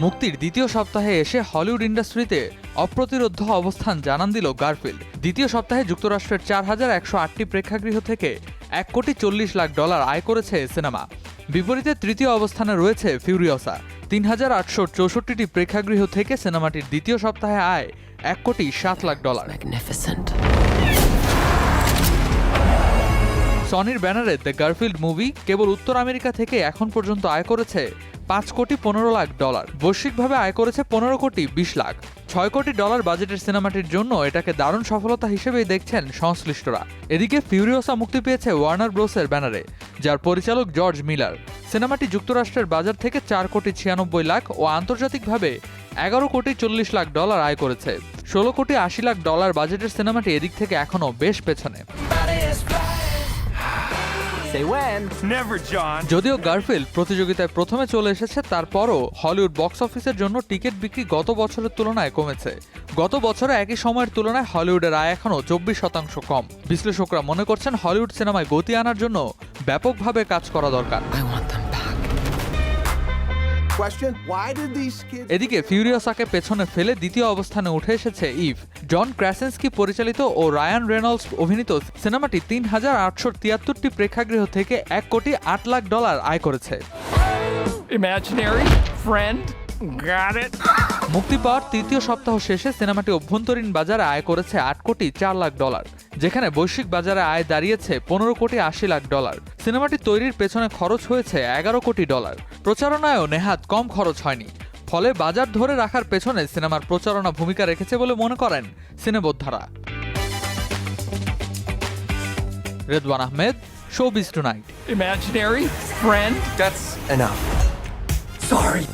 মুক্তির দ্বিতীয় সপ্তাহে এসে হলিউড ইন্ডাস্ট্রিতে অপ্রতিরোধ্য অবস্থান জানান দিল গারফিল্ড। দ্বিতীয় সপ্তাহে যুক্তরাষ্ট্রের 4108টি প্রেক্ষাগৃহ থেকে $1,40,00,000 আয় করেছে সিনেমা। বিপরীতে তৃতীয় অবস্থানে রয়েছে ফিউরিওসা। 3864টি প্রেক্ষাগৃহ থেকে সিনেমাটির দ্বিতীয় সপ্তাহে আয় $1,07,00,000। সনির ব্যানারে দ্য গারফিল্ড মুভি কেবল উত্তর আমেরিকা থেকে এখন পর্যন্ত আয় করেছে $5,15,00,000। বৈশ্বিকভাবে আয় করেছে $15,20,00,000। $6,00,00,000 বাজেটের সিনেমাটির জন্য এটাকে দারুণ সফলতা হিসেবেই দেখছেন সংশ্লিষ্টরা। এদিকে ফিউরিওসা মুক্তি পেয়েছে ওয়ার্নার ব্রোসের ব্যানারে, যার পরিচালক জর্জ মিলার। সিনেমাটি যুক্তরাষ্ট্রের বাজার থেকে $4,96,00,000 ও আন্তর্জাতিকভাবে $11,40,00,000 আয় করেছে। $16,80,00,000 বাজেটের সিনেমাটি এদিক থেকে এখনও বেশ পেছনে। যদিও গারফিল্ড প্রতিযোগিতায় প্রথমে চলে এসেছে, তারপরও হলিউড বক্স অফিসের জন্য টিকিট বিক্রি গত বছরের তুলনায় কমেছে। গত বছরে একই সময়ের তুলনায় হলিউডের আয় এখনও 24% কম। বিশ্লেষকরা মনে করছেন হলিউড সিনেমায় গতি আনার জন্য ব্যাপকভাবে কাজ করা দরকার। এদিকে ফিউরিওসাকে পেছনে ফেলে দ্বিতীয় অবস্থানে উঠে এসেছে ইভ। জন ক্র্যাসেন্সকি পরিচালিত ও রায়ান রেনল্ডস অভিনীত সিনেমাটি 3873টি প্রেক্ষাগৃহ থেকে $1,08,00,000 আয় করেছে। মুক্তি পাওয়ার তৃতীয় সপ্তাহ শেষে সিনেমাটি অভ্যন্তরীণ বাজারে আয় করেছে $8,04,00,000, যেখানে বৈশ্বিক বাজারে আয় দাঁড়িয়েছে $15,80,00,000। সিনেমাটি তৈরির পেছনে খরচ হয়েছে $11,00,00,000। প্রচারণায়ও নেহাত কম খরচ হয়নি। ফলে বাজার ধরে রাখার পেছনে সিনেমার প্রচারণা ভূমিকা রেখেছে বলে মনে করেন সিনেবোদ্ধারা। Redwan Ahmed, showbiz tonight. Imaginary friend? That's enough. Sorry.